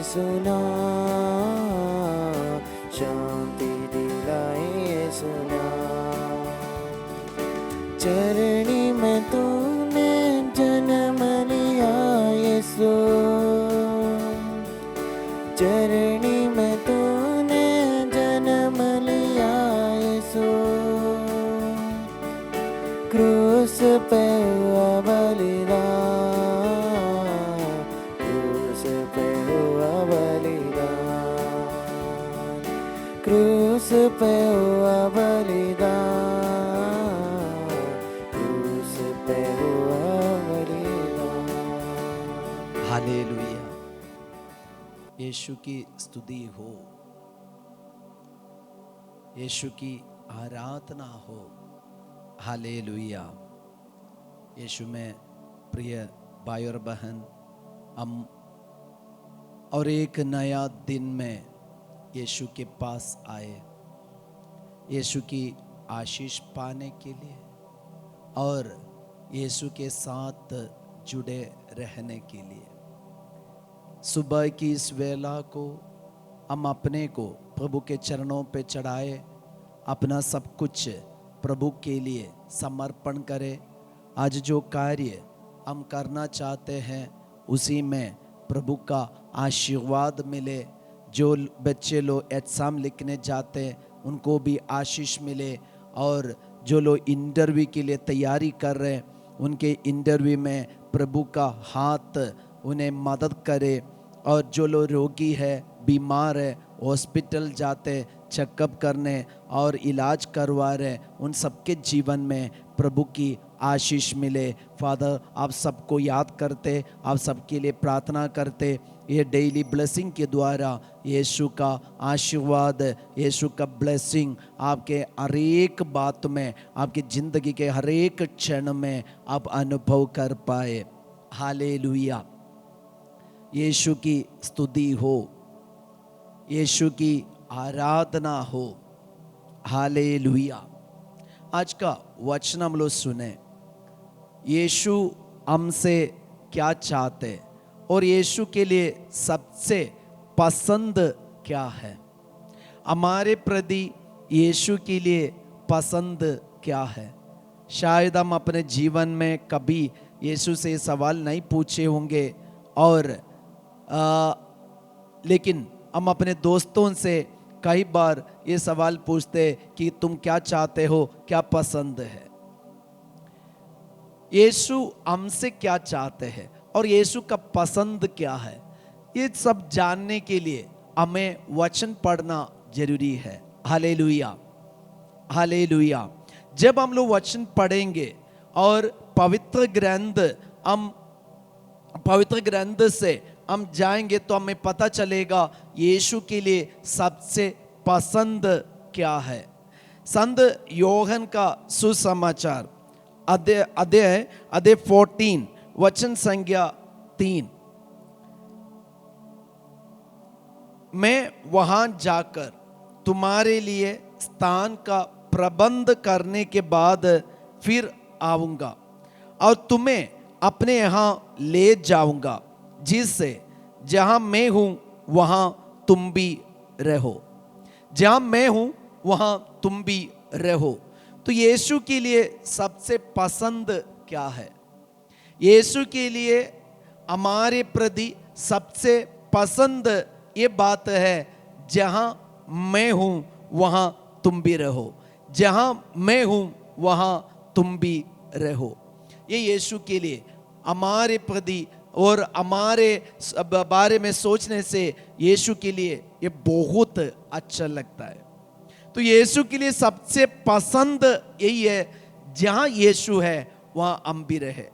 सुना शांति दिलाए सुना चरणी में तूने जन्म लिया यीशु चरणी में तूने जन्म लिया यीशु क्रूस पे हुआ बलिदान क्रूस पे हुआ बलिदान क्रूस पे हुआ बलिदान क्रूस पे हुआ बलिदान। हालेलुया। यीशु की स्तुति हो, यीशु की आराधना हो। हालेलुया। यीशु में प्रिय भाई और बहन, हम और एक नया दिन में यीशु के पास आए, यीशु की आशीष पाने के लिए और यीशु के साथ जुड़े रहने के लिए। सुबह की इस वेला को हम अपने को प्रभु के चरणों पे चढ़ाए, अपना सब कुछ प्रभु के लिए समर्पण करें। आज जो कार्य हम करना चाहते हैं उसी में प्रभु का आशीर्वाद मिले। जो बच्चे लोग एग्जाम लिखने जाते हैं उनको भी आशीष मिले, और जो लोग इंटरव्यू के लिए तैयारी कर रहे हैं उनके इंटरव्यू में प्रभु का हाथ उन्हें मदद करे। और जो लोग रोगी है, बीमार है, हॉस्पिटल जाते चेकअप करने और इलाज करवा रहे, उन सबके जीवन में प्रभु की आशीष मिले। फादर, आप सबको याद करते, आप सबके लिए प्रार्थना करते, ये डेली ब्लेसिंग के द्वारा यीशु का आशीर्वाद, यीशु का ब्लेसिंग आपके हर एक बात में, आपकी ज़िंदगी के हर एक क्षण में आप अनुभव कर पाए। हालेलुया। यीशु की स्तुति हो, यीशु की आराधना हो। हालेलुया। आज का वचन हम लोग सुने। यीशु हमसे क्या चाहते और यीशु के लिए सबसे पसंद क्या है, हमारे प्रति यीशु के लिए पसंद क्या है। शायद हम अपने जीवन में कभी यीशु से सवाल नहीं पूछे होंगे, और लेकिन हम अपने दोस्तों से कई बार ये सवाल पूछते कि तुम क्या चाहते हो, क्या पसंद है। यीशु हमसे क्या चाहते हैं और यीशु का पसंद क्या है, ये सब जानने के लिए हमें वचन पढ़ना जरूरी है। Hallelujah, hallelujah. जब हम लोग वचन पढ़ेंगे और पवित्र ग्रंथ से हम जाएंगे तो हमें पता चलेगा यीशु के लिए सबसे पसंद क्या है। संत योहन का सुसमाचार अध्याय 14 वचन संख्या 3। मैं वहां जाकर तुम्हारे लिए स्थान का प्रबंध करने के बाद फिर आऊंगा और तुम्हें अपने यहाँ ले जाऊंगा, जिससे जहां मैं हूं वहां तुम भी रहो। जहां मैं हूं वहां तुम भी रहो। तो यीशु के लिए सबसे पसंद क्या है? यीशु के लिए हमारे प्रति सबसे पसंद ये बात है, जहां मैं हूं वहां तुम भी रहो। जहां मैं हूं वहां तुम भी रहो। ये यीशु के लिए हमारे प्रति और हमारे बारे में सोचने से यीशु के लिए ये बहुत अच्छा लगता है। तो यीशु के लिए सबसे पसंद यही है, जहां यीशु है वहां हम भी रहे।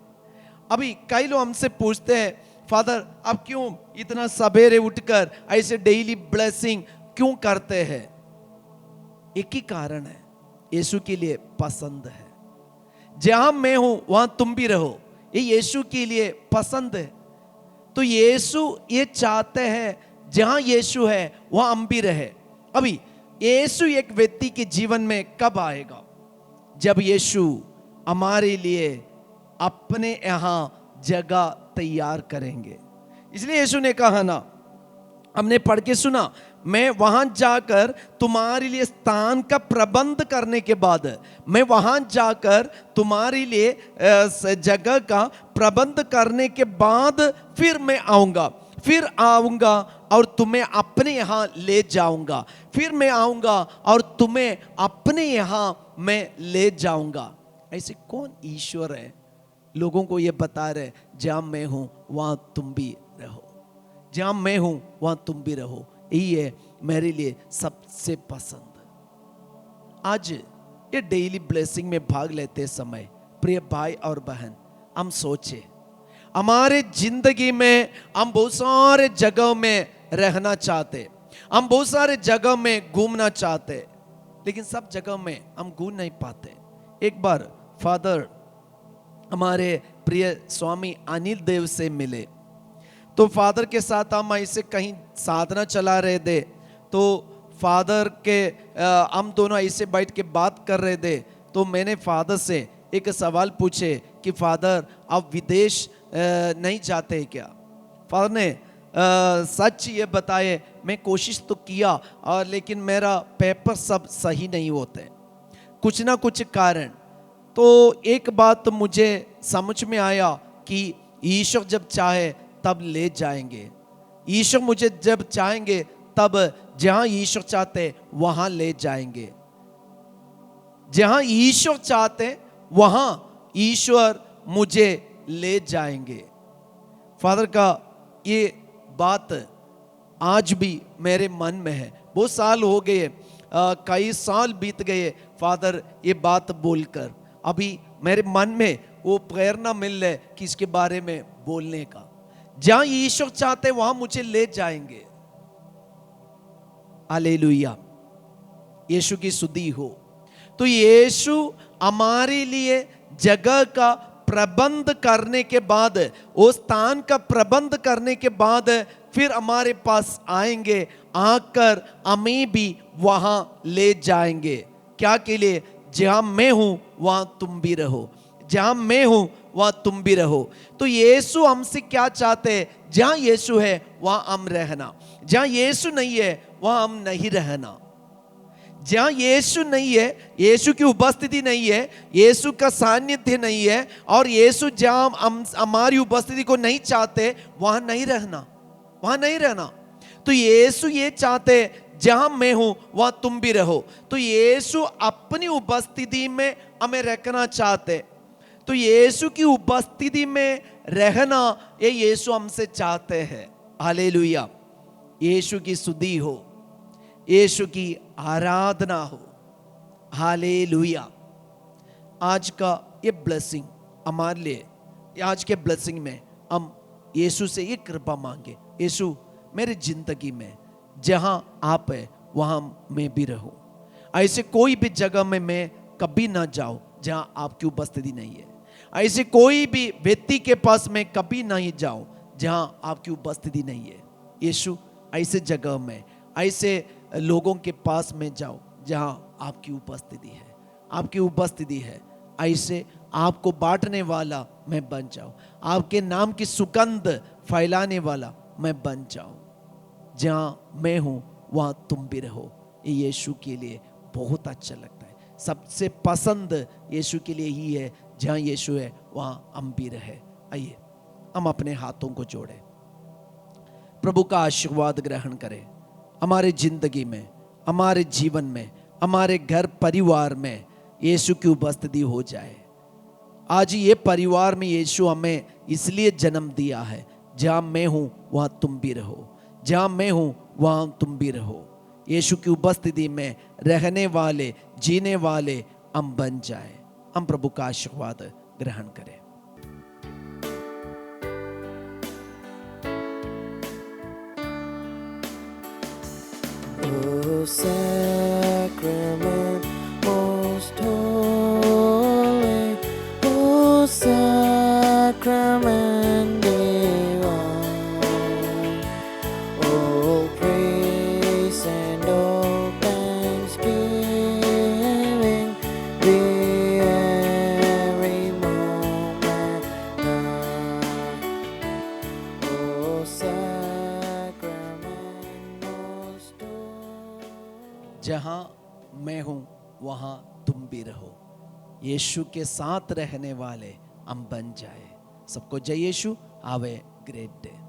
अभी कई लोग हमसे पूछते हैं, फादर आप क्यों इतना सवेरे उठकर ऐसे डेली ब्लेसिंग क्यों करते हैं? एक ही कारण है, यीशु के लिए पसंद है। जहां मैं हूं वहां तुम भी रहो, ये यीशु के लिए पसंद है। तो यीशु ये चाहते हैं जहां यीशु है वहां हम भी रहे। अभी यीशु एक व्यक्ति के जीवन में कब आएगा? जब यीशु हमारे लिए अपने यहां जगह तैयार करेंगे। इसलिए यीशु ने कहा ना, हमने पढ़ के सुना, मैं वहां जाकर तुम्हारे लिए स्थान का प्रबंध करने के बाद, मैं वहां जाकर तुम्हारे लिए जगह का प्रबंध करने के बाद फिर मैं आऊंगा और तुम्हें अपने यहां ले जाऊंगा। फिर मैं आऊंगा और तुम्हें अपने यहां मैं ले जाऊंगा। ऐसे कौन ईश्वर है लोगों को ये बता रहे, जहां मैं हूं वहां तुम भी रहो, जहां मैं हूं वहां तुम भी रहो। यही है मेरे लिए सबसे पसंद। आज ये डेली ब्लेसिंग में भाग लेते समय प्रिय भाई और बहन, हम सोचे हमारे जिंदगी में हम बहुत सारे जगह में रहना चाहते, हम बहुत सारे जगह में घूमना चाहते, लेकिन सब जगह में हम घूम नहीं पाते। एक बार फादर हमारे प्रिय स्वामी अनिल देव से मिले, तो फादर के साथ हम ऐसे कहीं साधना चला रहे थे, तो फादर के हम दोनों ऐसे बैठ के बात कर रहे थे। तो मैंने फादर से एक सवाल पूछे कि फादर आप विदेश नहीं जाते क्या? फादर ने सच ये बताए, मैं कोशिश तो किया और लेकिन मेरा पेपर सब सही नहीं होते, कुछ ना कुछ कारण। तो एक बात तो मुझे समझ में आया कि ईश्वर जब चाहे तब ले जाएंगे, ईश्वर मुझे जब चाहेंगे तब जहां ईश्वर चाहते वहां ले जाएंगे, जहां ईश्वर चाहते वहां ईश्वर मुझे ले जाएंगे। फादर का ये बात आज भी मेरे मन में है। बहुत साल हो गए, कई साल बीत गए फादर ये बात बोलकर, अभी मेरे मन में वो प्रेरणा मिल रही कि इसके बारे में बोलने का। जहां ईश्वर चाहते वहां मुझे ले जाएंगे। हालेलुया, यीशु की स्तुति हो। तो यीशु हमारे लिए जगह का प्रबंध करने के बाद, उस स्थान का प्रबंध करने के बाद फिर हमारे पास आएंगे, आकर हमें भी वहां ले जाएंगे। क्या के लिए? जहां मैं हूं वहां तुम भी रहो, जहां मैं हूं वहां तुम भी रहो। तो यीशु हमसे क्या चाहते हैं? जहां यीशु है वहां हम रहना, जहां यीशु नहीं है वहां हम नहीं रहना। जहां यीशु नहीं है, यीशु की उपस्थिति नहीं है, यीशु का सानिध्य नहीं है, और यीशु जहां हम हमारी उपस्थिति को नहीं चाहते वहां नहीं रहना, वहां नहीं रहना। तो यीशु ये चाहते जहां मैं हूं वहां तुम भी रहो। तो यीशु अपनी उपस्थिति में हमें रखना चाहते, तो यीशु की उपस्थिति में रहना ये यीशु हमसे चाहते हैं। हालेलुया, यीशु की स्तुति हो, यीशु की आराधना हो। हालेलुया। आज का ये ब्लेसिंग हमारे लिए, आज के ब्लेसिंग में हम यीशु से ये कृपा मांगे, यीशु मेरी जिंदगी में जहां आप है वहां मैं भी रहूं। ऐसे कोई भी जगह में मैं कभी ना जाऊं जहां आपकी उपस्थिति नहीं है। ऐसे कोई भी व्यक्ति के पास मैं कभी नहीं जाऊं जहां आपकी उपस्थिति नहीं है। यीशु ऐसे जगह में, ऐसे लोगों के पास में जाओ जहां आपकी उपस्थिति है, आपकी उपस्थिति है। ऐसे आपको बांटने वाला मैं बन जाऊं, आपके नाम की सुगंध फैलाने वाला मैं बन जाऊं। जहां मैं हूं वहां तुम भी रहो। ये यीशु के लिए बहुत अच्छा लगता है। सबसे पसंद यीशु के लिए ही है, जहां यीशु है वहां हम भी रहे। आइए हम अपने हाथों को जोड़ें, प्रभु का आशीर्वाद ग्रहण करें। हमारे जिंदगी में, हमारे जीवन में, हमारे घर परिवार में यीशु की उपस्थिति हो जाए। आज ये परिवार में यीशु हमें इसलिए जन्म दिया है, जहां मैं हूं वहां तुम भी रहो, जहां मैं हूं वहां तुम भी रहो। यीशु की उपस्थिति में रहने वाले, जीने वाले हम बन जाए। हम प्रभु का आशीर्वाद ग्रहण करें। O sacrament most holy, O sacrament divine, O जहां मैं हूं वहां तुम भी रहो। यीशु के साथ रहने वाले हम बन जाए। सबको जय यीशु। Have a great day.